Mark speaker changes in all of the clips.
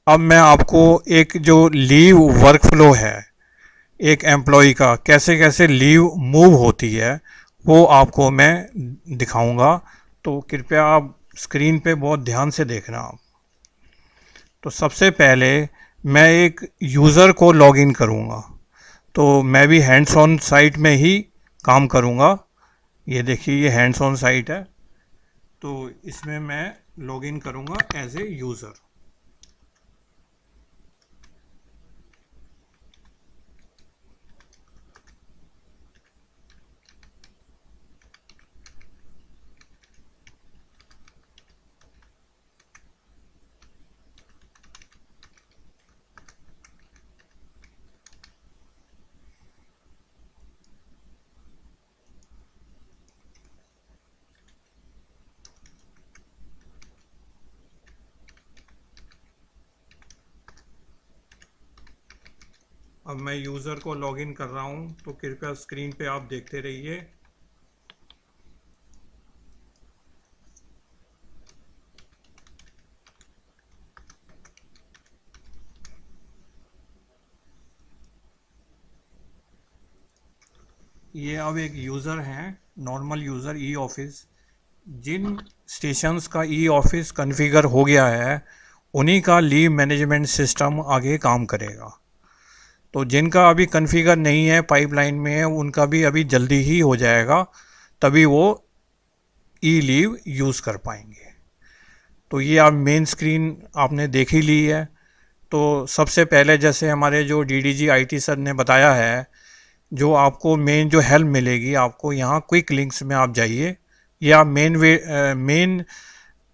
Speaker 1: अब मैं आपको एक जो लीव वर्क फ्लो है एक एम्प्लॉय का, कैसे कैसे लीव मूव होती है, वो आपको मैं दिखाऊंगा। तो कृपया आप स्क्रीन पे बहुत ध्यान से देखना आप। तो सबसे पहले मैं एक यूज़र को लॉगिन करूंगा। तो मैं भी हैंड्स ऑन साइट में ही काम करूंगा। ये देखिए, ये हैंड्स ऑन साइट है। तो इसमें मैं लॉगिन करूंगा एज ए यूज़र। अब मैं यूज़र को लॉगिन कर रहा हूं, तो कृपया स्क्रीन पे आप देखते रहिए। ये अब एक यूज़र हैं, नॉर्मल यूज़र ई ऑफिस। जिन स्टेशंस का ई ऑफिस कॉन्फ़िगर हो गया है, उन्हीं का लीव मैनेजमेंट सिस्टम आगे काम करेगा। तो जिनका अभी कॉन्फ़िगर नहीं है, पाइपलाइन में है, उनका भी अभी जल्दी ही हो जाएगा, तभी वो ई लीव यूज़ कर पाएंगे। तो ये आप मेन स्क्रीन आपने देख ही ली है। तो सबसे पहले जैसे हमारे जो डीडीजी आईटी सर ने बताया है, जो आपको मेन जो हेल्प मिलेगी आपको यहाँ क्विक लिंक्स में आप जाइए। ये आप मेन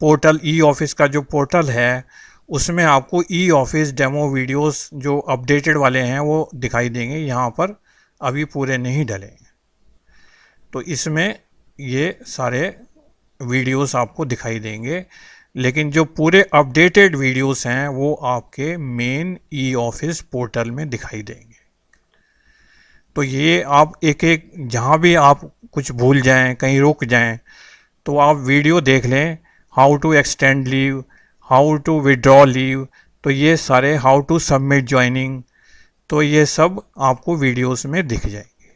Speaker 1: पोर्टल ई ऑफिस का जो पोर्टल है, उसमें आपको ई ऑफिस डेमो वीडियोस जो अपडेटेड वाले हैं वो दिखाई देंगे। यहाँ पर अभी पूरे नहीं डले, तो इसमें ये सारे वीडियोस आपको दिखाई देंगे। लेकिन जो पूरे अपडेटेड वीडियोस हैं वो आपके मेन ई ऑफिस पोर्टल में दिखाई देंगे। तो ये आप एक एक, जहाँ भी आप कुछ भूल जाएं, कहीं रुक जाएं, तो आप वीडियो देख लें। How to extend leave, how to withdraw leave, तो ये सारे, हाउ टू सबमिट ज्वाइनिंग, तो ये सब आपको वीडियोस में दिख जाएंगे।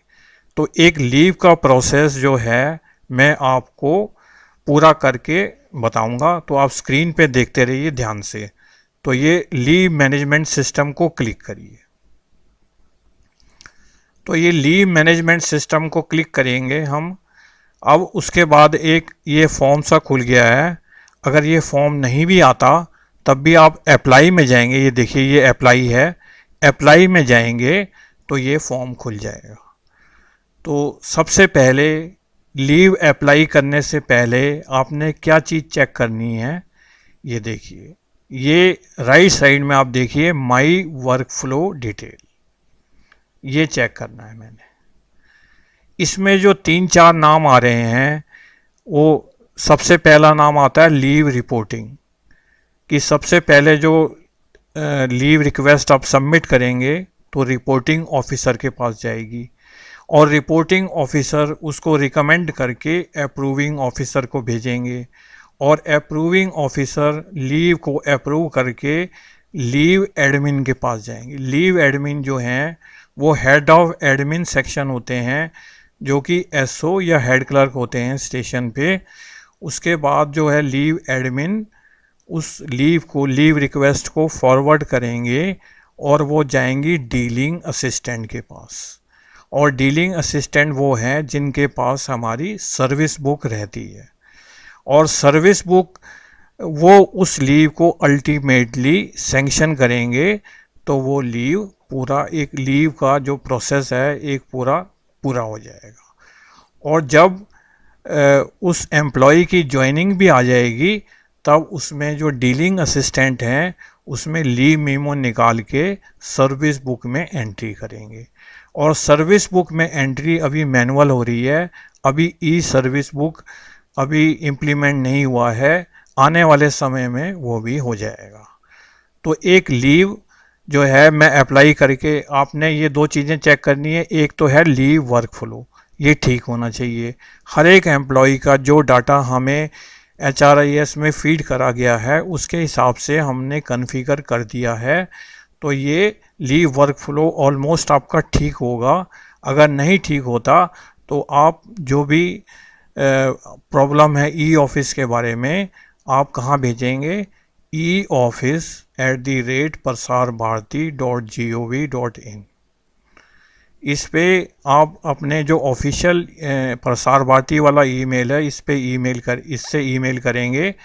Speaker 1: तो एक लीव का प्रोसेस जो है मैं आपको पूरा करके बताऊंगा, तो आप स्क्रीन पे देखते रहिए ध्यान से। तो ये लीव मैनेजमेंट सिस्टम को क्लिक करिए। तो ये लीव मैनेजमेंट सिस्टम को क्लिक करेंगे हम। अब उसके बाद एक ये फॉर्म सा खुल गया है। अगर ये फॉर्म नहीं भी आता तब भी आप अप्लाई में जाएंगे, ये देखिए ये अप्लाई है, अप्लाई में जाएंगे तो ये फॉर्म खुल जाएगा। तो सबसे पहले लीव अप्लाई करने से पहले आपने क्या चीज़ चेक करनी है, ये देखिए, ये राइट साइड में आप देखिए माई वर्क फ्लो डिटेल, ये चेक करना है मैंने। इसमें जो 3-4 नाम आ रहे हैं, वो सबसे पहला नाम आता है लीव रिपोर्टिंग, कि सबसे पहले जो लीव रिक्वेस्ट आप सबमिट करेंगे तो रिपोर्टिंग ऑफिसर के पास जाएगी, और रिपोर्टिंग ऑफिसर उसको रिकमेंड करके अप्रूविंग ऑफिसर को भेजेंगे, और अप्रूविंग ऑफिसर लीव को अप्रूव करके लीव एडमिन के पास जाएंगे। लीव एडमिन जो हैं वो हेड ऑफ एडमिन सेक्शन होते हैं, जो कि एसओ या हेड क्लर्क होते हैं स्टेशन पे। उसके बाद जो है लीव एडमिन उस लीव को, लीव रिक्वेस्ट को फॉरवर्ड करेंगे, और वो जाएंगी डीलिंग असिस्टेंट के पास। और डीलिंग असिस्टेंट वो हैं जिनके पास हमारी सर्विस बुक रहती है, और सर्विस बुक वो उस लीव को अल्टीमेटली सैंक्शन करेंगे। तो वो लीव पूरा, एक लीव का जो प्रोसेस है एक पूरा हो जाएगा। और जब उस एम्प्लॉय की ज्वाइनिंग भी आ जाएगी, तब उसमें जो डीलिंग असिस्टेंट हैं उसमें लीव मेमो निकाल के सर्विस बुक में एंट्री करेंगे। और सर्विस बुक में एंट्री अभी मैनुअल हो रही है, अभी ई सर्विस बुक अभी इम्प्लीमेंट नहीं हुआ है, आने वाले समय में वो भी हो जाएगा। तो एक लीव जो है मैं अप्लाई करके, आपने ये 2 चीज़ें चेक करनी है। एक तो है लीव वर्क फ्लो, ये ठीक होना चाहिए। हर एक एम्प्लॉय का जो डाटा हमें HRIS में फीड करा गया है उसके हिसाब से हमने कॉन्फ़िगर कर दिया है। तो ये लीव वर्क फ्लो ऑलमोस्ट आपका ठीक होगा। अगर नहीं ठीक होता तो आप जो भी प्रॉब्लम है ई ऑफिस के बारे में आप कहाँ भेजेंगे, eoffice@prasarbharati.gov.in। इस पे आप अपने जो ऑफिशियल प्रसार भारती वाला ईमेल है इस पे इससे ईमेल करेंगे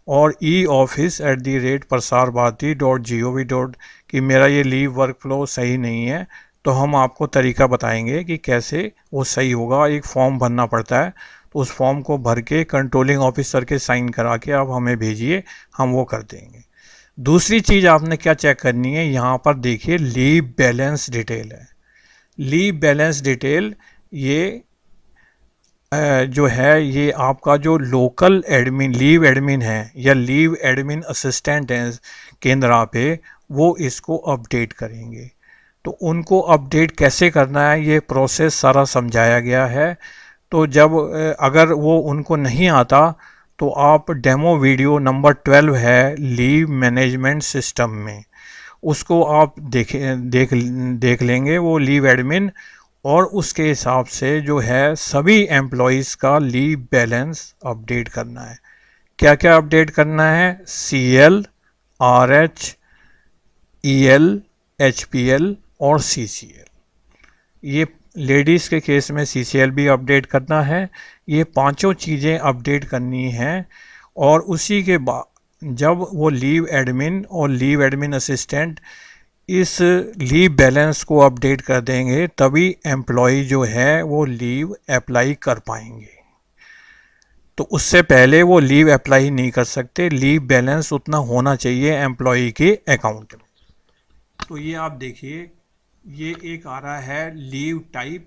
Speaker 1: और eoffice@prasarbharati.gov. कि मेरा ये लीव वर्क फ्लो सही नहीं है, तो हम आपको तरीका बताएंगे कि कैसे वो सही होगा। एक फॉर्म भरना पड़ता है, तो उस फॉर्म को भर के कंट्रोलिंग ऑफिसर के साइन करा के आप हमें भेजिए, हम वो कर देंगे। दूसरी चीज़ आपने क्या चेक करनी है, यहाँ पर देखिए लीव बैलेंस डिटेल है। लीव बैलेंस डिटेल ये जो है ये आपका जो लोकल एडमिन लीव एडमिन है या लीव एडमिन असिस्टेंट हैं केंद्रा पे, वो इसको अपडेट करेंगे। तो उनको अपडेट कैसे करना है ये प्रोसेस सारा समझाया गया है। तो जब अगर वो उनको नहीं आता तो आप डेमो वीडियो नंबर 12 है लीव मैनेजमेंट सिस्टम में, उसको आप देख लेंगे वो लीव एडमिन, और उसके हिसाब से जो है सभी एम्प्लॉयज़ का लीव बैलेंस अपडेट करना है। क्या क्या अपडेट करना है, CL, RH, EL, HPL और CCL। ये लेडीज़ के केस में CCL भी अपडेट करना है। ये पांचों चीज़ें अपडेट करनी हैं। और उसी के बाद जब वो लीव एडमिन और लीव एडमिन असिस्टेंट इस लीव बैलेंस को अपडेट कर देंगे तभी एम्प्लॉय जो है वो लीव अप्लाई कर पाएंगे। तो उससे पहले वो लीव अप्लाई नहीं कर सकते। लीव बैलेंस उतना होना चाहिए एम्प्लॉय के अकाउंट में। तो ये आप देखिए, ये एक आ रहा है लीव टाइप,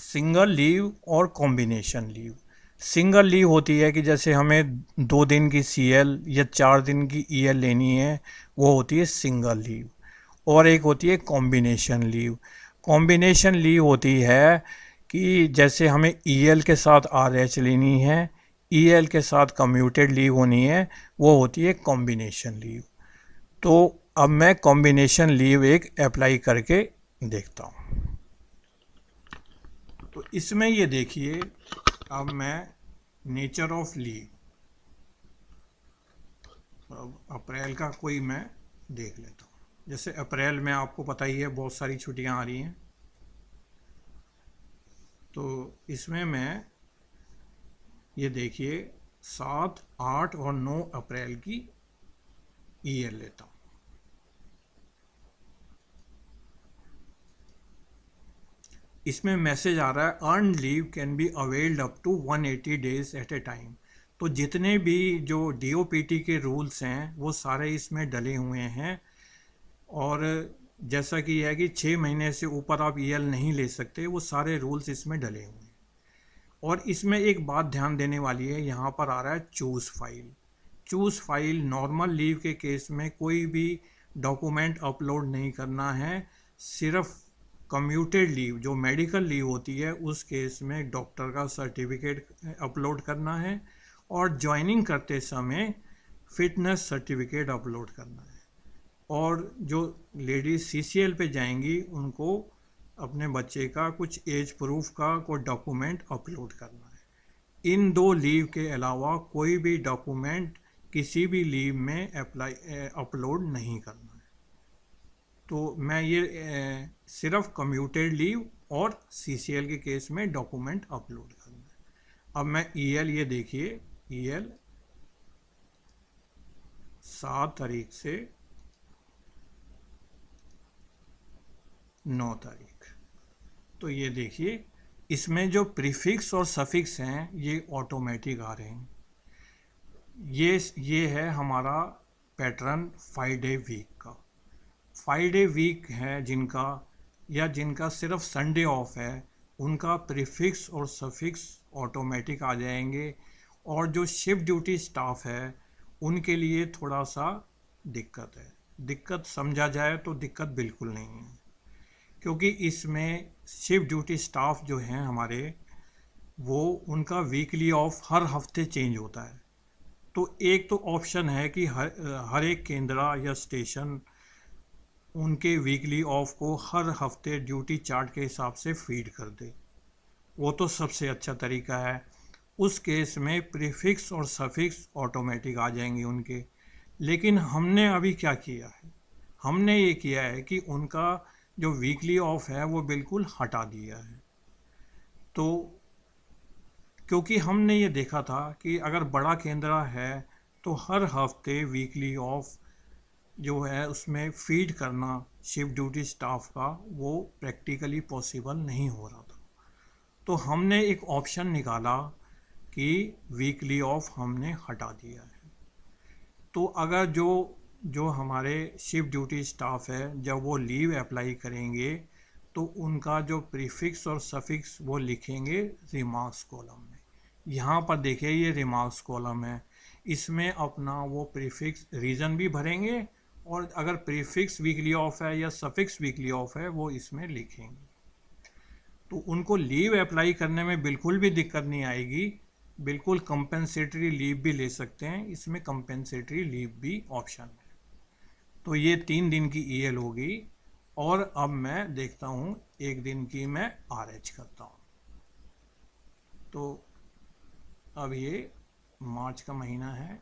Speaker 1: सिंगल लीव और कॉम्बिनेशन लीव। सिंगल लीव होती है कि जैसे हमें 2 दिन की CL या 4 दिन की EL लेनी है, वो होती है सिंगल लीव। और एक होती है कॉम्बिनेशन लीव। कॉम्बिनेशन लीव होती है कि जैसे हमें EL के साथ RH लेनी है, EL के साथ कम्यूटेड लीव होनी है, वो होती है कॉम्बिनेशन लीव। तो अब मैं कॉम्बिनेशन लीव एक अप्लाई करके देखता हूँ। तो इसमें ये देखिए, अब मैं नेचर ऑफ लीव, अब अप्रैल का कोई मैं देख लेता हूँ। जैसे अप्रैल में आपको पता ही है बहुत सारी छुट्टियां आ रही हैं, तो इसमें मैं ये देखिए 7, 8 और 9 अप्रैल की EL लेता हूँ। इसमें मैसेज आ रहा है earn leave can be availed up to 180 days at a time. तो जितने भी जो DOPT के रूल्स हैं वो सारे इसमें डले हुए हैं। और जैसा कि यह है कि 6 महीने से ऊपर आप EL नहीं ले सकते, वो सारे रूल्स इसमें डले हुए हैं। और इसमें एक बात ध्यान देने वाली है, यहाँ पर आ रहा है choose file. Choose file normal leave के केस में कोई भी डॉक्यूमेंट अपलोड नहीं करना है, सिर्फ कम्यूटेड लीव जो मेडिकल लीव होती है उस केस में डॉक्टर का सर्टिफिकेट अपलोड करना है और ज्वाइनिंग करते समय फिटनेस सर्टिफिकेट अपलोड करना है। और जो लेडीज CCL पे जाएंगी उनको अपने बच्चे का कुछ एज प्रूफ का कोई डॉक्यूमेंट अपलोड करना है। इन 2 लीव के अलावा कोई भी डॉक्यूमेंट किसी भी लीव में अपलोड नहीं करना है। तो मैं ये सिर्फ कम्यूटेड लीव और CCL के केस में डॉक्यूमेंट अपलोड करना है। अब मैं EL, ये देखिए EL 7 तारीख से 9 तारीख, तो ये देखिए इसमें जो प्रीफिक्स और सफिक्स हैं ये ऑटोमेटिक आ रहे हैं। ये है हमारा पैटर्न 5 डे वीक का। 5 डे वीक है जिनका, या जिनका सिर्फ संडे ऑफ है, उनका प्रीफिक्स और सफिक्स ऑटोमेटिक आ जाएंगे। और जो शिफ्ट ड्यूटी स्टाफ है उनके लिए थोड़ा सा दिक्कत है। दिक्कत समझा जाए तो दिक्कत बिल्कुल नहीं है, क्योंकि इसमें शिफ्ट ड्यूटी स्टाफ जो हैं हमारे, वो उनका वीकली ऑफ हर हफ्ते चेंज होता है। तो एक तो ऑप्शन है कि हर एक केंद्र या स्टेशन उनके वीकली ऑफ को हर हफ्ते ड्यूटी चार्ट के हिसाब से फीड कर दे, वो तो सबसे अच्छा तरीका है। उस केस में प्रीफिक्स और सफिक्स ऑटोमेटिक आ जाएंगे उनके। लेकिन हमने अभी क्या किया है, हमने ये किया है कि उनका जो वीकली ऑफ है वो बिल्कुल हटा दिया है। तो क्योंकि हमने ये देखा था कि अगर बड़ा केंद्र है तो हर हफ्ते वीकली ऑफ जो है उसमें फीड करना शिफ्ट ड्यूटी स्टाफ का वो प्रैक्टिकली पॉसिबल नहीं हो रहा था। तो हमने एक ऑप्शन निकाला कि वीकली ऑफ हमने हटा दिया है। तो अगर जो हमारे शिफ्ट ड्यूटी स्टाफ है जब वो लीव अप्लाई करेंगे तो उनका जो प्रीफिक्स और सफिक्स वो लिखेंगे रिमार्क्स कॉलम में। यहाँ पर देखिए ये रिमार्क्स कॉलम है, इसमें अपना वो प्रीफिक्स रीज़न भी भरेंगे और अगर प्रीफिक्स वीकली ऑफ है या सफिक्स वीकली ऑफ है वो इसमें लिखेंगे। तो उनको लीव अप्लाई करने में बिल्कुल भी दिक्कत नहीं आएगी, बिल्कुल कंपेंसेटरी लीव भी ले सकते हैं, इसमें कंपेंसेटरी लीव भी ऑप्शन है। तो ये 3 दिन की ईएल होगी। और अब मैं देखता हूँ एक दिन की मैं आरएच करता हूँ। तो अब ये मार्च का महीना है,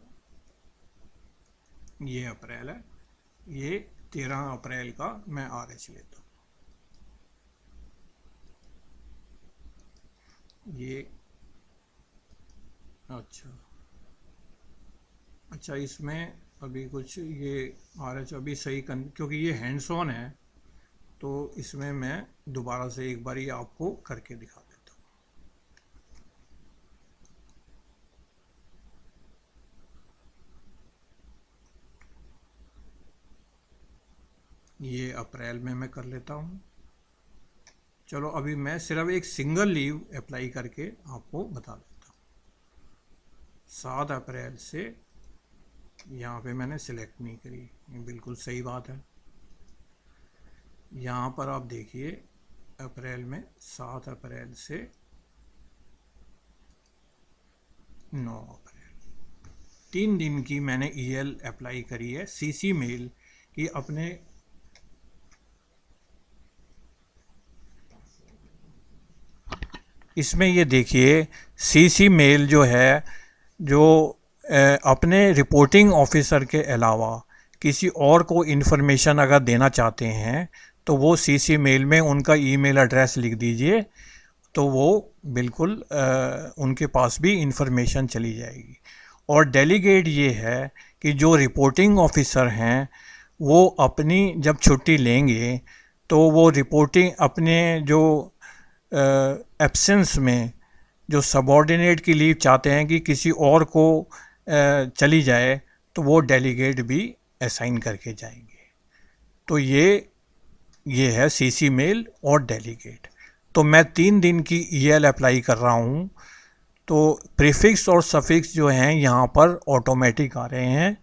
Speaker 1: ये अप्रैल है, ये 13 अप्रैल का मैं आरएच लेता हूँ। ये अच्छा इसमें अभी कुछ ये आरएच अभी सही क्योंकि ये हैंड्स ऑन है तो इसमें मैं दोबारा से एक बार ये आपको करके दिखा देता हूँ। ये अप्रैल में मैं कर लेता हूँ। चलो अभी मैं सिर्फ एक सिंगल लीव अप्लाई करके आपको बता देता हूँ। 7 अप्रैल से यहाँ पे मैंने सिलेक्ट नहीं करी, ये बिल्कुल सही बात है। यहाँ पर आप देखिए अप्रैल में 7 अप्रैल से 9 अप्रैल 3 दिन की मैंने ईएल अप्लाई करी है सीसी मेल की अपने इसमें ये देखिए सीसी मेल जो है जो अपने रिपोर्टिंग ऑफिसर के अलावा किसी और को इन्फॉर्मेशन अगर देना चाहते हैं तो वो सीसी मेल में उनका ईमेल एड्रेस लिख दीजिए, तो वो बिल्कुल उनके पास भी इन्फॉर्मेशन चली जाएगी। और डेलीगेट ये है कि जो रिपोर्टिंग ऑफिसर हैं वो अपनी जब छुट्टी लेंगे तो वो रिपोर्टिंग अपने जो एब्सेंस में जो सबऑर्डिनेट की लीव चाहते हैं कि किसी और को चली जाए तो वो डेलीगेट भी असाइन करके जाएंगे। तो ये है सीसी मेल और डेलीगेट। तो मैं 3 दिन की ईएल अप्लाई कर रहा हूँ। तो प्रीफिक्स और सफिक्स जो हैं यहाँ पर ऑटोमेटिक आ रहे हैं।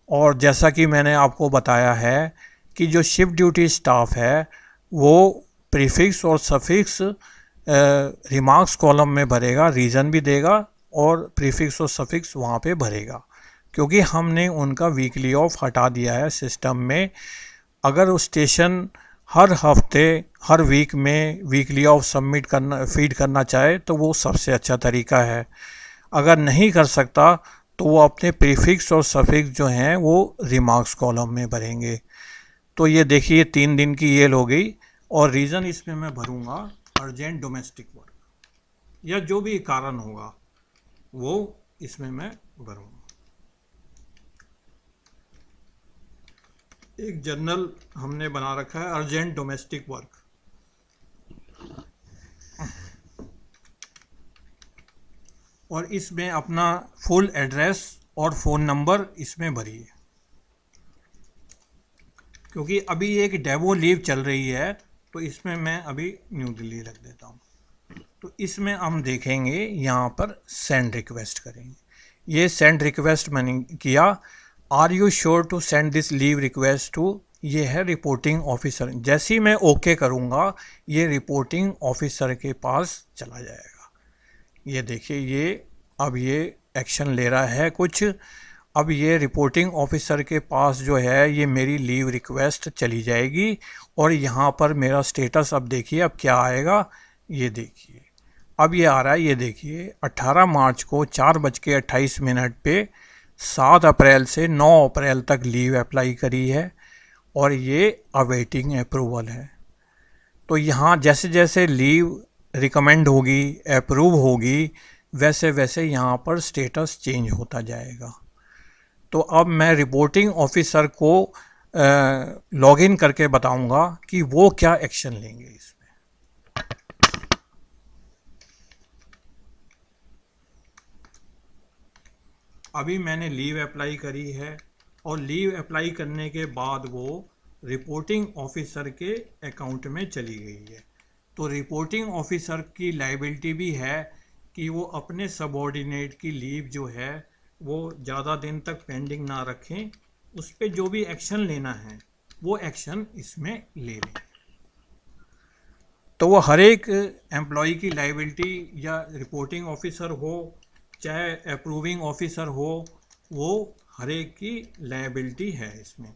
Speaker 1: और जैसा कि मैंने आपको बताया है कि जो शिफ्ट ड्यूटी स्टाफ है वो प्रीफिक्स और सफिक्स रिमार्क्स कॉलम में भरेगा, रीज़न भी देगा और प्रीफिक्स और सफिक्स वहाँ पे भरेगा, क्योंकि हमने उनका वीकली ऑफ हटा दिया है सिस्टम में। अगर उस स्टेशन हर हफ्ते हर वीक में वीकली ऑफ फीड करना चाहे तो वो सबसे अच्छा तरीका है। अगर नहीं कर सकता तो वो अपने प्रीफिक्स और सफिक्स जो हैं वो रिमार्क्स कॉलम में भरेंगे। तो ये देखिए 3 दिन की ईएल हो गई। और रीज़न इसमें मैं भरूंगा अर्जेंट डोमेस्टिक वर्क या जो भी कारण होगा वो इसमें मैं भरूंगा। एक जर्नल हमने बना रखा है अर्जेंट डोमेस्टिक वर्क। और इसमें अपना फुल एड्रेस और फ़ोन नंबर इसमें भरिए, क्योंकि अभी एक डेवो लीव चल रही है तो इसमें मैं अभी न्यू दिल्ली रख देता हूँ। तो इसमें हम देखेंगे यहाँ पर सेंड रिक्वेस्ट करेंगे। ये सेंड रिक्वेस्ट मैंने किया। Are you sure to send this leave request to, ये है रिपोर्टिंग ऑफिसर। जैसे ही मैं ओके करूँगा ये रिपोर्टिंग ऑफिसर के पास चला जाएगा। ये देखिए ये अब ये एक्शन ले रहा है कुछ। अब ये रिपोर्टिंग ऑफिसर के पास जो है ये मेरी लीव रिक्वेस्ट चली जाएगी और यहाँ पर मेरा स्टेटस अब देखिए अब क्या आएगा, ये देखिए अब ये आ रहा है, ये देखिए 18 मार्च को 4:28 पे 7 अप्रैल से 9 अप्रैल तक लीव अप्लाई करी है और ये अवेटिंग अप्रूवल है। तो यहाँ जैसे जैसे लीव रिकमेंड होगी, अप्रूव होगी, वैसे वैसे यहाँ पर स्टेटस चेंज होता जाएगा। तो अब मैं रिपोर्टिंग ऑफिसर को लॉगिन करके बताऊंगा कि वो क्या एक्शन लेंगे इसमें। अभी मैंने लीव अप्लाई करी है और लीव अप्लाई करने के बाद वो रिपोर्टिंग ऑफिसर के अकाउंट में चली गई है। तो रिपोर्टिंग ऑफिसर की लायबिलिटी भी है कि वो अपने सबऑर्डिनेट की लीव जो है वो ज़्यादा दिन तक पेंडिंग ना रखें, उस पर जो भी एक्शन लेना है वो एक्शन इसमें ले लें। तो वो हर एक एम्प्लॉय की लायबिलिटी या रिपोर्टिंग ऑफिसर हो चाहे अप्रूविंग ऑफिसर हो, वो हर एक की लायबिलिटी है इसमें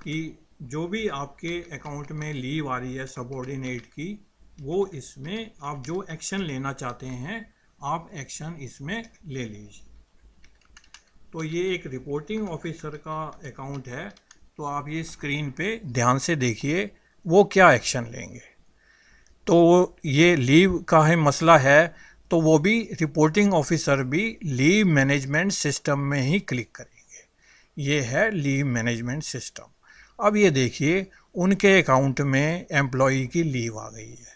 Speaker 1: कि जो भी आपके अकाउंट में लीव आ रही है सबऑर्डिनेट की, वो इसमें आप जो एक्शन लेना चाहते हैं आप एक्शन इसमें ले लीजिए। तो ये एक रिपोर्टिंग ऑफिसर का अकाउंट है, तो आप ये स्क्रीन पे ध्यान से देखिए वो क्या एक्शन लेंगे। तो ये लीव का है मसला है, तो वो भी रिपोर्टिंग ऑफिसर भी लीव मैनेजमेंट सिस्टम में ही क्लिक करेंगे। ये है लीव मैनेजमेंट सिस्टम। अब ये देखिए उनके अकाउंट में एम्प्लॉई की लीव आ गई है।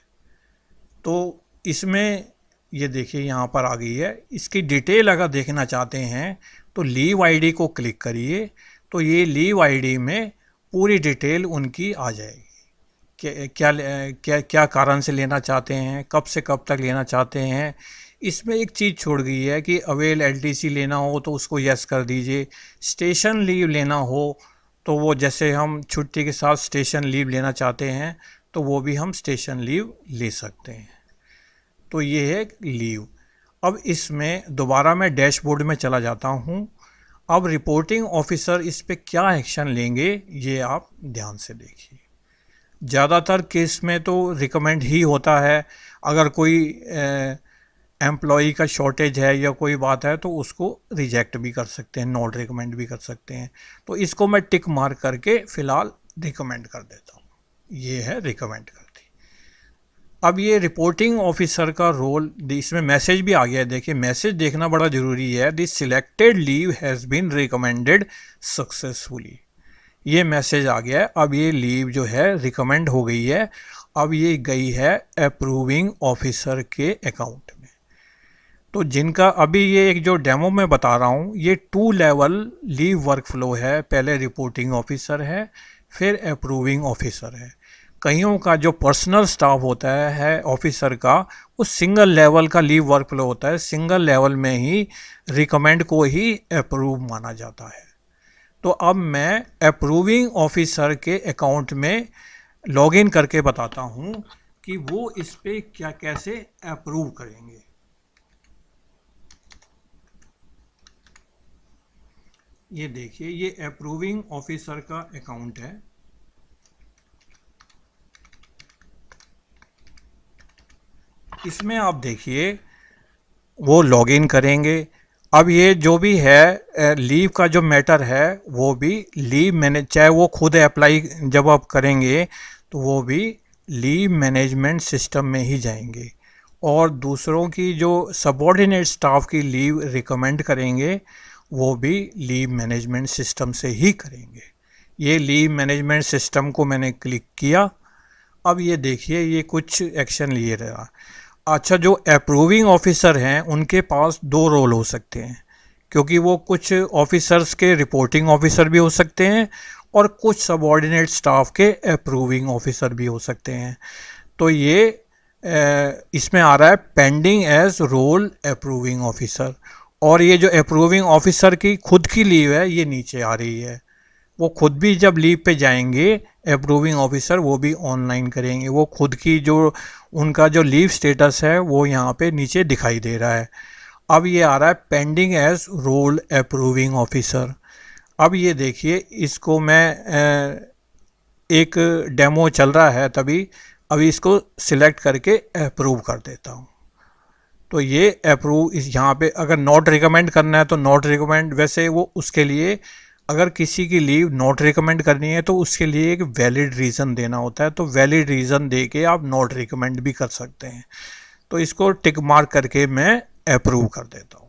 Speaker 1: तो इसमें ये देखिए यहाँ पर आ गई है। इसकी डिटेल अगर देखना चाहते हैं तो लीव आईडी को क्लिक करिए, तो ये लीव आईडी में पूरी डिटेल उनकी आ जाएगी। क्या क्या क्या कारण से लेना चाहते हैं, कब से कब तक लेना चाहते हैं। इसमें एक चीज़ छोड़ गई है कि अवेल एलटीसी लेना हो तो उसको यस कर दीजिए, स्टेशन लीव लेना हो तो वो जैसे हम छुट्टी के साथ स्टेशन लीव लेना चाहते हैं तो वो भी हम स्टेशन लीव ले सकते हैं। तो ये है लीव। अब इसमें दोबारा मैं डैशबोर्ड में चला जाता हूँ। अब रिपोर्टिंग ऑफिसर इस पे क्या एक्शन लेंगे ये आप ध्यान से देखिए। ज़्यादातर केस में तो रिकमेंड ही होता है, अगर कोई एम्प्लॉई का शॉर्टेज है या कोई बात है तो उसको रिजेक्ट भी कर सकते हैं, नॉट रिकमेंड भी कर सकते हैं। तो इसको मैं टिक मार्क करके फ़िलहाल रिकमेंड कर देता हूँ। ये है रिकमेंड कर दी। अब ये रिपोर्टिंग ऑफिसर का रोल, इसमें मैसेज भी आ गया है। देखिए मैसेज देखना बड़ा ज़रूरी है। This selected leave has been recommended successfully, ये मैसेज आ गया है। अब ये लीव जो है रिकमेंड हो गई है। अब ये गई है अप्रूविंग ऑफिसर के अकाउंट में। तो जिनका अभी ये एक जो डेमो में बता रहा हूँ ये 2 लेवल लीव वर्कफ्लो है। पहले रिपोर्टिंग ऑफिसर है, फिर अप्रूविंग ऑफिसर है। कईयों का जो पर्सनल स्टाफ होता है ऑफिसर का, वो सिंगल लेवल का लीव वर्कफ्लो होता है। सिंगल लेवल में ही रिकमेंड को ही अप्रूव माना जाता है। तो अब मैं अप्रूविंग ऑफिसर के अकाउंट में लॉगिन करके बताता हूं कि वो इस पे क्या कैसे अप्रूव करेंगे। ये देखिए ये अप्रूविंग ऑफिसर का अकाउंट है। इसमें आप देखिए वो लॉगिन करेंगे। अब ये जो भी है लीव का जो मैटर है वो भी लीव मैनेज, चाहे वो खुद अप्लाई जब आप करेंगे तो वो भी लीव मैनेजमेंट सिस्टम में ही जाएंगे और दूसरों की जो सबऑर्डिनेट स्टाफ की लीव रिकमेंड करेंगे वो भी लीव मैनेजमेंट सिस्टम से ही करेंगे। ये लीव मैनेजमेंट सिस्टम को मैंने क्लिक किया। अब ये देखिए ये कुछ एक्शन लिए रहा। अच्छा, जो अप्रूविंग ऑफिसर हैं उनके पास 2 रोल हो सकते हैं, क्योंकि वो कुछ ऑफिसर्स के रिपोर्टिंग ऑफिसर भी हो सकते हैं और कुछ सबऑर्डिनेट स्टाफ के अप्रूविंग ऑफिसर भी हो सकते हैं। तो ये इसमें आ रहा है pending as role approving officer, और ये जो अप्रूविंग ऑफिसर की खुद की लीव है ये नीचे आ रही है। वो खुद भी जब लीव पे जाएंगे अप्रूविंग ऑफिसर वो भी ऑनलाइन करेंगे। वो खुद की जो उनका जो लीव स्टेटस है वो यहाँ पे नीचे दिखाई दे रहा है। अब ये आ रहा है pending as role approving officer. अब ये देखिए, इसको मैं एक डेमो चल रहा है तभी, अभी इसको सिलेक्ट करके अप्रूव कर देता हूँ। तो ये अप्रूव इस यहाँ पे अगर नॉट रिकमेंड करना है तो नॉट रिकमेंड, वैसे वो उसके लिए अगर किसी की लीव नॉट रिकमेंड करनी है तो उसके लिए एक वैलिड रीज़न देना होता है, तो वैलिड रीज़न दे के आप नॉट रिकमेंड भी कर सकते हैं। तो इसको टिक मार्क करके मैं अप्रूव कर देता हूँ।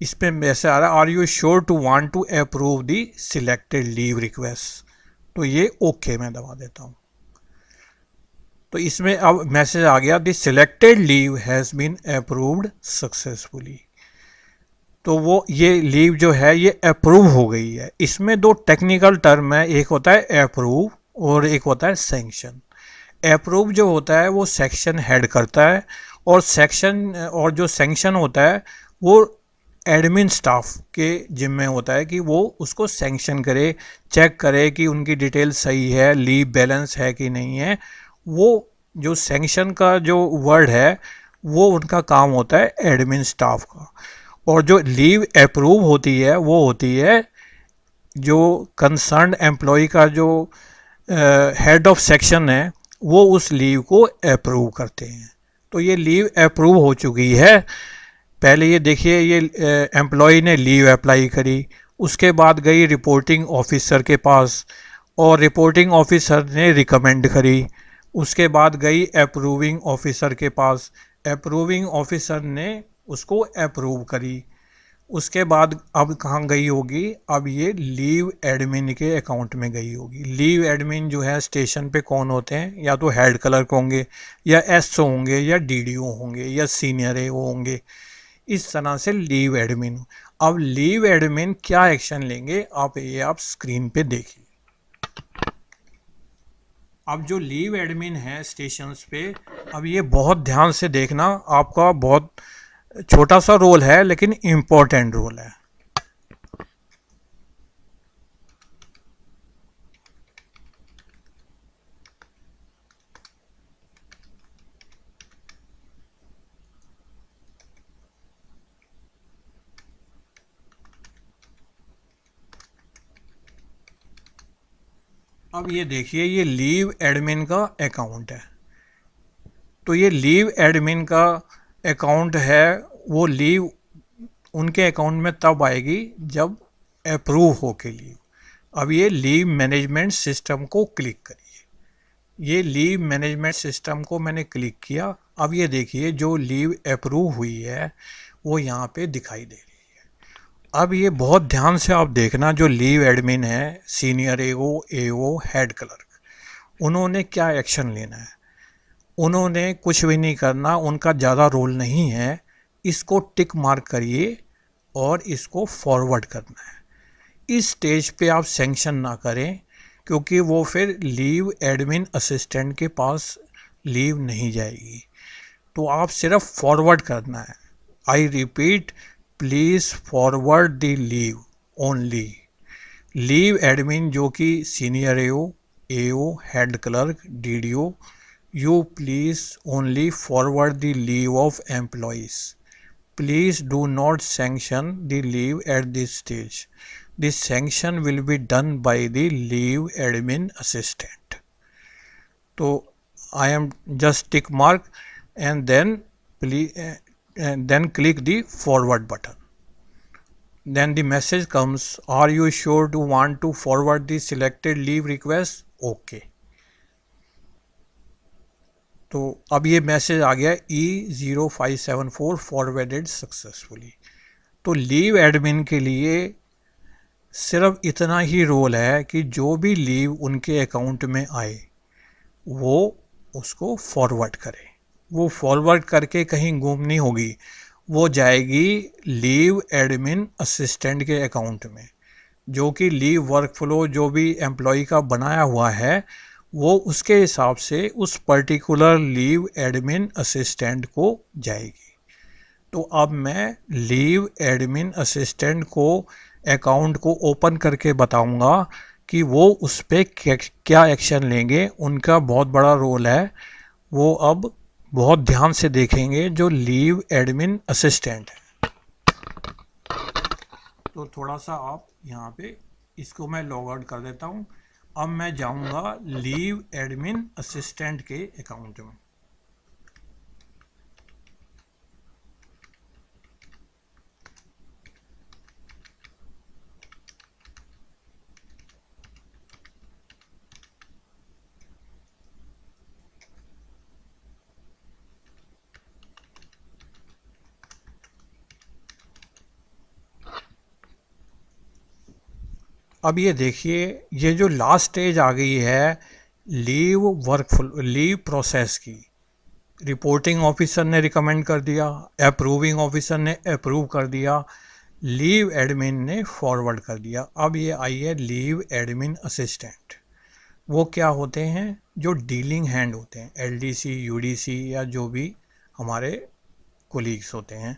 Speaker 1: इसमें मैसेज आ रहा है, are you sure to want to approve the selected leave request. तो ये ओके मैं दबा देता हूँ। तो इसमें अब मैसेज आ गया, the selected leave has been approved successfully. तो वो ये लीव जो है ये अप्रूव हो गई है। इसमें दो टेक्निकल टर्म है, एक होता है अप्रूव और एक होता है सैंक्शन। अप्रूव जो होता है वो सेक्शन हेड करता है, और जो सैंक्शन होता है वो एडमिन स्टाफ के जिम्मे होता है कि वो उसको सैंक्शन करे, चेक करे कि उनकी डिटेल सही है, लीव बैलेंस है कि नहीं है। वो जो सैंक्शन का जो वर्ड है वो उनका काम होता है एडमिन स्टाफ का। और जो लीव अप्रूव होती है वो होती है जो कंसर्न एम्प्लॉय का जो हेड ऑफ सेक्शन है, वो उस लीव को अप्रूव करते हैं। तो ये लीव अप्रूव हो चुकी है। पहले ये देखिए, ये एम्प्लॉय ने लीव अप्लाई करी, उसके बाद गई रिपोर्टिंग ऑफिसर के पास और रिपोर्टिंग ऑफिसर ने रिकमेंड करी, उसके बाद गई अप्रूविंग ऑफिसर के पास, अप्रूविंग ऑफिसर ने उसको अप्रूव करी। उसके बाद अब कहाँ गई होगी, अब ये लीव एडमिन के अकाउंट में गई होगी। लीव एडमिन जो है स्टेशन पे कौन होते हैं, या तो हेड क्लर्क होंगे या एसओ होंगे या डीडीओ होंगे या सीनियर एओ होंगे, इस तरह से लीव एडमिन। अब लीव एडमिन क्या एक्शन लेंगे आप स्क्रीन पे देखिए। अब जो लीव एडमिन है स्टेशंस पे, अब ये बहुत ध्यान से देखना, आपका बहुत छोटा सा रोल है लेकिन इम्पोर्टेंट रोल है। अब ये देखिए, ये लीव एडमिन का अकाउंट है। तो ये लीव एडमिन का अकाउंट है, वो लीव उनके अकाउंट में तब आएगी जब अप्रूव हो के लीव। अब ये लीव मैनेजमेंट सिस्टम को क्लिक करिए। ये लीव मैनेजमेंट सिस्टम को मैंने क्लिक किया। अब ये देखिए, जो लीव अप्रूव हुई है वो यहाँ पे दिखाई दे रही है। अब ये बहुत ध्यान से आप देखना, जो लीव एडमिन है, सीनियर एओ, हेड क्लर्क, उन्होंने क्या एक्शन लेना है। उन्होंने कुछ भी नहीं करना, उनका ज़्यादा रोल नहीं है। इसको टिक मार्क करिए और इसको फॉरवर्ड करना है। इस स्टेज पे आप सैंक्शन ना करें, क्योंकि वो फिर लीव एडमिन असिस्टेंट के पास लीव नहीं जाएगी। तो आप सिर्फ फॉरवर्ड करना है। I repeat, please forward the leave only. Leave admin जो कि senior AO, head clerk, DDO, you please only forward the leave of employees. Please do not sanction the leave at this stage. The sanction will be done by the leave admin assistant. So I am just tick mark and then click the forward button. Then the message comes, are you sure to want to forward the selected leave request? Okay. तो अब ये message आ गया, E0574 forwarded successfully. तो leave admin के लिए सिर्फ इतना ही रोल है कि जो भी लीव उनके अकाउंट में आए वो उसको फॉरवर्ड करे। वो फॉरवर्ड करके कहीं गुम नहीं होगी, वो जाएगी लीव एडमिन असिस्टेंट के अकाउंट में, जो कि लीव वर्कफ्लो जो भी एम्प्लॉय का बनाया हुआ है वो उसके हिसाब से उस पर्टिकुलर लीव एडमिन असिस्टेंट को जाएगी। तो अब मैं लीव एडमिन असिस्टेंट को अकाउंट को ओपन करके बताऊंगा कि वो उस पर क्या एक्शन लेंगे। उनका बहुत बड़ा रोल है, वो अब बहुत ध्यान से देखेंगे जो लीव एडमिन असिस्टेंट है। तो थोड़ा सा आप यहाँ पे इसको मैं लॉग आउट कर देता हूँ। अब मैं जाऊँगा लीव एडमिन असिस्टेंट के अकाउंट में। अब ये देखिए, ये जो लास्ट स्टेज आ गई है लीव प्रोसेस की। रिपोर्टिंग ऑफिसर ने रिकमेंड कर दिया, अप्रूविंग ऑफिसर ने अप्रूव कर दिया, लीव एडमिन ने फॉरवर्ड कर दिया। अब ये आई है लीव एडमिन असिस्टेंट। वो क्या होते हैं? जो डीलिंग हैंड होते हैं, एलडीसी, यूडीसी या जो भी हमारे कोलीग्स होते हैं,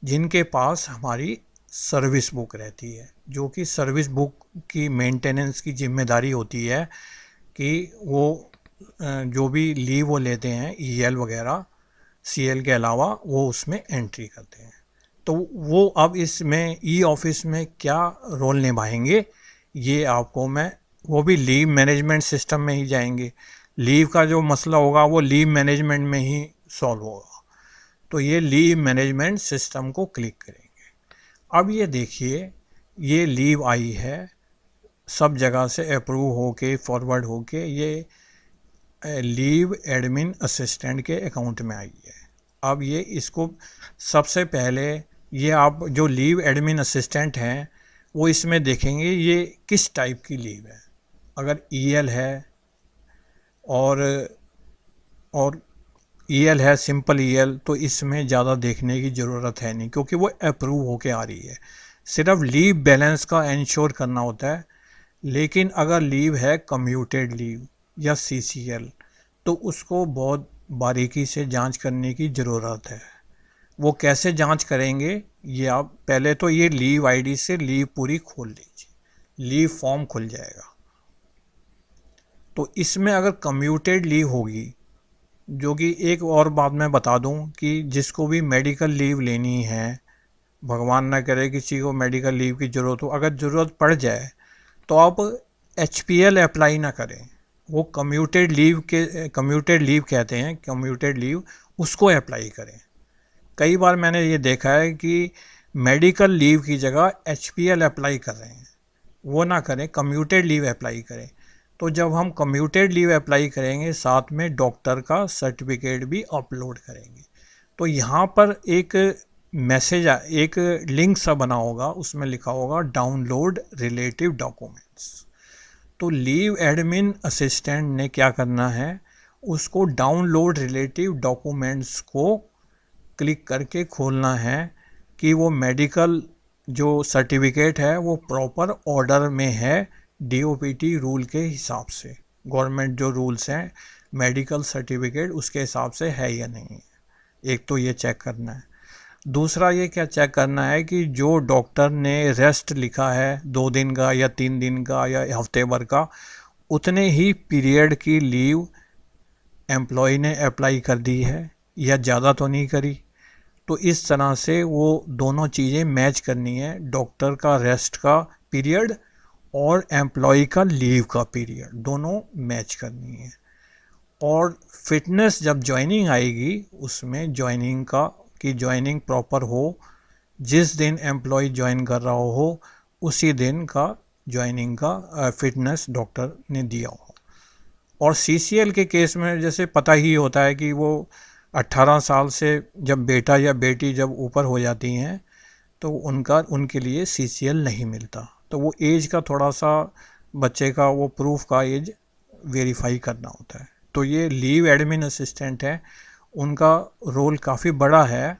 Speaker 1: जिनके पास हमारी सर्विस बुक रहती है, जो कि सर्विस बुक की मेंटेनेंस की जिम्मेदारी होती है कि वो जो भी लीव वो लेते हैं, ईएल वगैरह, सीएल के अलावा वो उसमें एंट्री करते हैं। तो वो अब इसमें ई ऑफिस में क्या रोल निभाएंगे, ये आपको मैं, वो भी लीव मैनेजमेंट सिस्टम में ही जाएंगे। लीव का जो मसला होगा वो लीव मैनेजमेंट में ही सॉल्व होगा। तो ये लीव मैनेजमेंट सिस्टम को क्लिक करेंगे। अब ये देखिए, ये लीव आई है, सब जगह से अप्रूव होके फॉरवर्ड होके ये लीव एडमिन असिस्टेंट के अकाउंट में आई है। अब ये इसको सबसे पहले, ये आप जो लीव एडमिन असिस्टेंट हैं वो इसमें देखेंगे ये किस टाइप की लीव है। अगर ईएल है और ईएल है, सिंपल ईएल, तो इसमें ज़्यादा देखने की ज़रूरत है नहीं, क्योंकि वो अप्रूव होके आ रही है। सिर्फ लीव बैलेंस का इंश्योर करना होता है। लेकिन अगर लीव है कम्यूटेड लीव या सीसीएल, तो उसको बहुत बारीकी से जांच करने की ज़रूरत है। वो कैसे जांच करेंगे, ये आप पहले तो ये लीव आईडी से लीव पूरी खोल लीजिए, लीव फॉर्म खुल जाएगा। तो इसमें अगर कम्यूटेड लीव होगी, जो कि एक और बात मैं बता दूं कि जिसको भी मेडिकल लीव लेनी है, भगवान ना करे किसी को मेडिकल लीव की ज़रूरत हो, अगर ज़रूरत पड़ जाए तो आप एचपीएल अप्लाई ना करें। वो कम्यूटेड लीव कहते हैं, कम्यूटेड लीव, उसको अप्लाई करें। कई बार मैंने ये देखा है कि मेडिकल लीव की जगह एचपीएल अप्लाई कर रहे हैं, वो ना करें, कम्यूटेड लीव अप्लाई करें। तो जब हम कम्यूटेड लीव अप्लाई करेंगे, साथ में डॉक्टर का सर्टिफिकेट भी अपलोड करेंगे। तो यहाँ पर एक मैसेज, एक लिंक सा बना होगा, उसमें लिखा होगा डाउनलोड रिलेटिव डॉक्यूमेंट्स। तो लीव एडमिन असिस्टेंट ने क्या करना है, उसको डाउनलोड रिलेटिव डॉक्यूमेंट्स को क्लिक करके खोलना है कि वो मेडिकल जो सर्टिफिकेट है वो प्रॉपर ऑर्डर में है, डीओपीटी रूल के हिसाब से, गवर्नमेंट जो रूल्स हैं मेडिकल सर्टिफिकेट उसके हिसाब से है या नहीं है। एक तो ये चेक करना है। दूसरा ये क्या चेक करना है कि जो डॉक्टर ने रेस्ट लिखा है 2 दिन का या 3 दिन का या हफ्ते भर का, उतने ही पीरियड की लीव एम्प्लॉय ने अप्लाई कर दी है या ज़्यादा तो नहीं करी। तो इस तरह से वो दोनों चीज़ें मैच करनी है, डॉक्टर का रेस्ट का पीरियड और एम्प्लॉय का लीव का पीरियड, दोनों मैच करनी है। और फिटनेस जब ज्वाइनिंग आएगी, उसमें ज्वाइनिंग प्रॉपर हो, जिस दिन एम्प्लॉय ज्वाइन कर रहा हो उसी दिन का ज्वाइनिंग का फिटनेस डॉक्टर ने दिया हो। और सीसीएल के केस में जैसे पता ही होता है कि वो 18 साल से जब बेटा या बेटी जब ऊपर हो जाती हैं तो उनके लिए सीसीएल नहीं मिलता। तो वो एज का थोड़ा सा बच्चे का वो प्रूफ का एज वेरीफाई करना होता है। तो ये लीव एडमिन असिस्टेंट है, उनका रोल काफ़ी बड़ा है।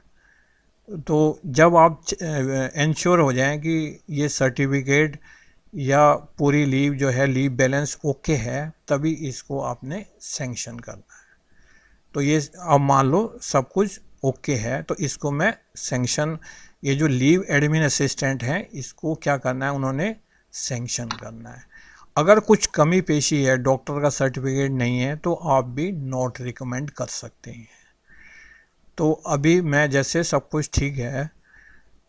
Speaker 1: तो जब आप इंश्योर हो जाएं कि ये सर्टिफिकेट या पूरी लीव जो है, लीव बैलेंस ओके है, तभी इसको आपने सैंक्शन करना है। तो ये अब मान लो सब कुछ ओके है, तो इसको मैं सैंक्शन, ये जो लीव एडमिन असिस्टेंट हैं इसको क्या करना है, उन्होंने सैंक्शन करना है। अगर कुछ कमी पेशी है, डॉक्टर का सर्टिफिकेट नहीं है, तो आप भी नॉट रिकमेंड कर सकते हैं। तो अभी मैं जैसे सब कुछ ठीक है,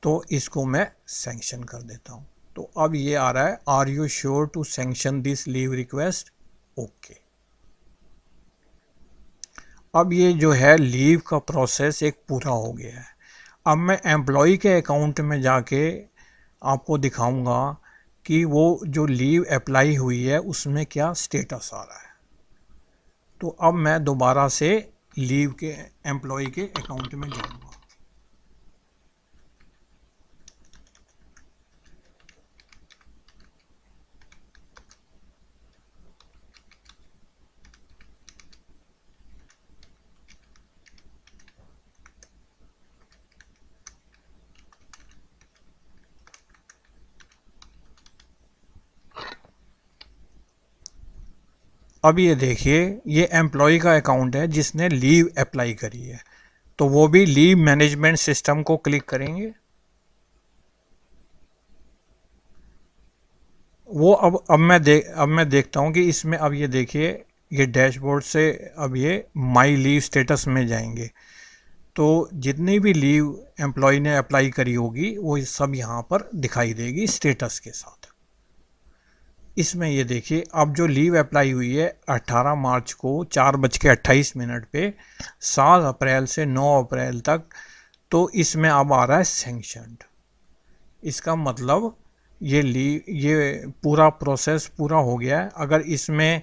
Speaker 1: तो इसको मैं सैंक्शन कर देता हूँ। तो अब ये आ रहा है, are you sure to sanction this leave request, okay. अब ये जो है लीव का प्रोसेस एक पूरा हो गया है। अब मैं एम्प्लॉय के अकाउंट में जाके आपको दिखाऊंगा कि वो जो लीव अप्लाई हुई है उसमें क्या स्टेटस आ रहा है। तो अब मैं दोबारा से लीव के एम्प्लॉय के अकाउंट में जाऊंगा। अब ये देखिए, ये एम्प्लॉय का अकाउंट है जिसने लीव अप्लाई करी है। तो वो भी लीव मैनेजमेंट सिस्टम को क्लिक करेंगे। वो अब मैं देखता हूँ कि इसमें अब ये देखिए, ये डैशबोर्ड से अब ये माई लीव स्टेटस में जाएंगे। तो जितनी भी लीव एम्प्लॉय ने अप्लाई करी होगी वो सब यहाँ पर दिखाई देगी स्टेटस के साथ। इसमें ये देखिए, अब जो लीव अप्लाई हुई है 18 मार्च को 4:28 पे 7 अप्रैल से 9 अप्रैल तक, तो इसमें अब आ रहा है सैंक्शनड। इसका मतलब ये पूरा प्रोसेस पूरा हो गया है। अगर इसमें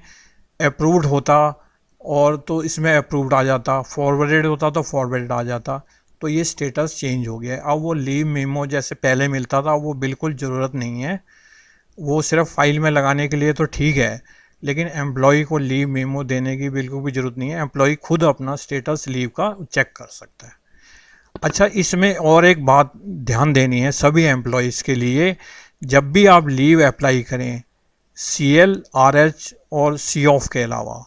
Speaker 1: अप्रूव्ड होता और तो इसमें अप्रूव्ड आ जाता, फॉरवर्डेड होता तो फॉरवर्डेड आ जाता। तो ये स्टेटस चेंज हो गया है। अब वो लीव मेमो जैसे पहले मिलता था वो बिल्कुल ज़रूरत नहीं है। वो सिर्फ फाइल में लगाने के लिए तो ठीक है, लेकिन एम्प्लॉय को लीव मेमो देने की बिल्कुल भी ज़रूरत नहीं है। एम्प्लॉय खुद अपना स्टेटस लीव का चेक कर सकता है। अच्छा, इसमें और एक बात ध्यान देनी है सभी एम्प्लॉयज़ के लिए। जब भी आप लीव अप्लाई करें, CL, RH और सी ऑफ के अलावा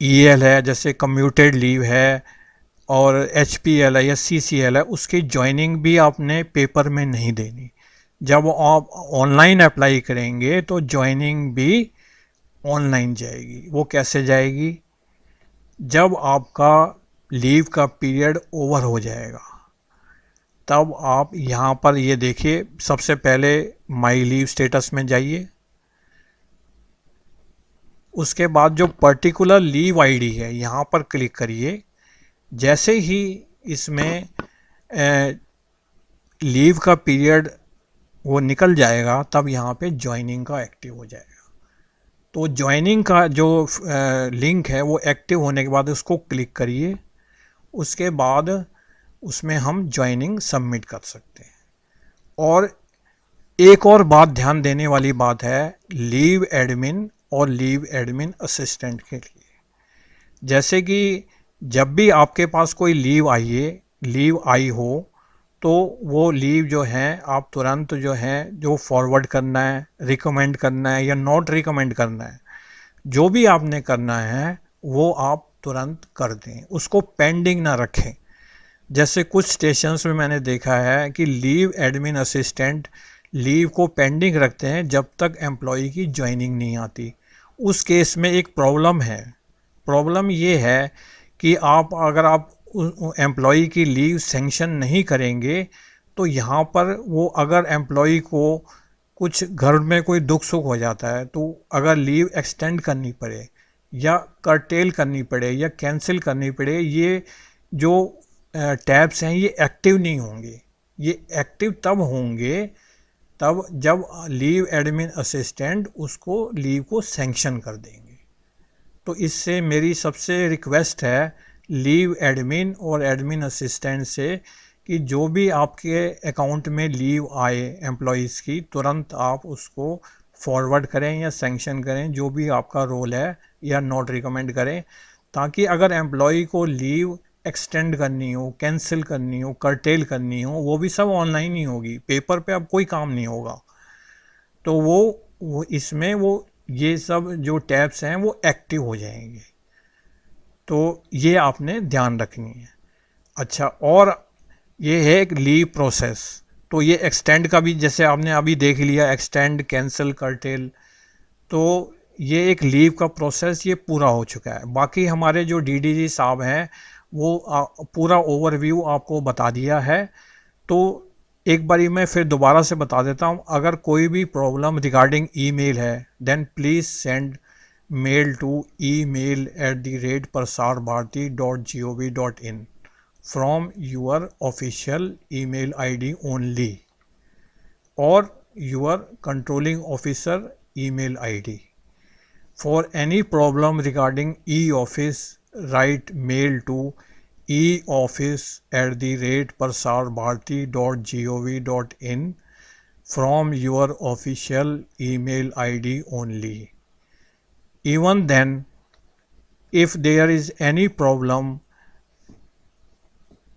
Speaker 1: EL है, जैसे कम्यूटेड लीव है, और HPL है या CCL है, उसकी ज्वाइनिंग भी आपने पेपर में नहीं देनी। जब आप ऑनलाइन अप्लाई करेंगे तो ज्वाइनिंग भी ऑनलाइन जाएगी। वो कैसे जाएगी? जब आपका लीव का पीरियड ओवर हो जाएगा तब आप यहाँ पर ये देखिए, सबसे पहले माई लीव स्टेटस में जाइए। उसके बाद जो पर्टिकुलर लीव आईडी है यहाँ पर क्लिक करिए। जैसे ही इसमें लीव का पीरियड वो निकल जाएगा तब यहाँ पे ज्वाइनिंग का एक्टिव हो जाएगा। तो ज्वाइनिंग का जो लिंक है वो एक्टिव होने के बाद उसको क्लिक करिए। उसके बाद उसमें हम ज्वाइनिंग सबमिट कर सकते हैं। और एक और बात ध्यान देने वाली बात है लीव एडमिन और लीव एडमिन असिस्टेंट के लिए। जैसे कि जब भी आपके पास कोई लीव आई हो तो वो लीव जो है आप तुरंत जो है जो फॉरवर्ड करना है, रिकमेंड करना है या नॉट रिकमेंड करना है, जो भी आपने करना है वो आप तुरंत कर दें, उसको पेंडिंग ना रखें। जैसे कुछ स्टेशंस में मैंने देखा है कि लीव एडमिन असिस्टेंट लीव को पेंडिंग रखते हैं जब तक एम्प्लॉय की ज्वाइनिंग नहीं आती। उस केस में एक प्रॉब्लम है। प्रॉब्लम ये है कि अगर आप एम्प्लॉय की लीव सैंक्शन नहीं करेंगे तो यहाँ पर वो अगर एम्प्लॉय को कुछ घर में कोई दुख सुख हो जाता है तो अगर लीव एक्सटेंड करनी पड़े या कर्टेल करनी पड़े या कैंसिल करनी पड़े, ये जो टैब्स हैं ये एक्टिव नहीं होंगे। ये एक्टिव तब होंगे तब जब लीव एडमिन असिस्टेंट उसको लीव को सैंक्शन कर देंगे। तो इससे मेरी सबसे रिक्वेस्ट है लीव एडमिन और एडमिन असिस्टेंट से कि जो भी आपके अकाउंट में लीव आए एम्प्लॉयज़ की, तुरंत आप उसको फॉरवर्ड करें या सैंक्शन करें, जो भी आपका रोल है, या नॉट रिकमेंड करें, ताकि अगर एम्प्लॉय को लीव एक्सटेंड करनी हो, कैंसिल करनी हो, कर्टेल करनी हो, वो भी सब ऑनलाइन ही होगी। पेपर पे अब कोई काम नहीं होगा। तो वो इसमें ये सब जो टैब्स हैं वो एक्टिव हो जाएंगे। तो ये आपने ध्यान रखनी है। अच्छा, और ये है एक लीव प्रोसेस। तो ये एक्सटेंड का भी जैसे आपने अभी देख लिया, एक्सटेंड, कैंसिल, कर्टेल, तो ये एक लीव का प्रोसेस ये पूरा हो चुका है। बाकी हमारे जो DDG साहब हैं वो पूरा ओवरव्यू आपको बता दिया है। तो एक बारी मैं फिर दोबारा से बता देता हूँ, अगर कोई भी प्रॉब्लम रिगार्डिंग ईमेल है then please send mail to email@prasarbharati.gov.in from your official email ID only or your controlling officer email ID. For any problem regarding e-office, write mail to eoffice@prasarbharati.gov.in from your official email ID only. Even then, if there is any problem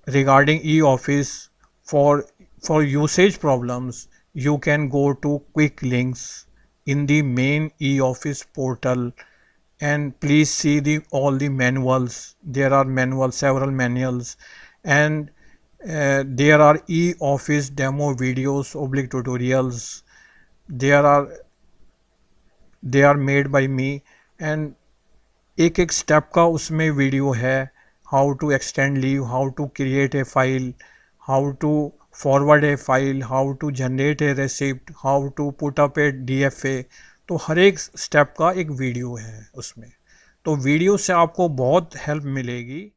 Speaker 1: regarding e-office for usage problems, you can go to quick links in the main e-office portal and please see all the manuals. There are manuals, several manuals, and there are e-office demo videos oblique tutorials. there are they are made by me, and एक एक step का उसमें video है, how to extend leave, how to create a file, how to forward a file, how to generate a receipt, how to put up a DFA। तो हर एक step का एक video है उसमें, तो वीडियो से आपको बहुत हेल्प मिलेगी।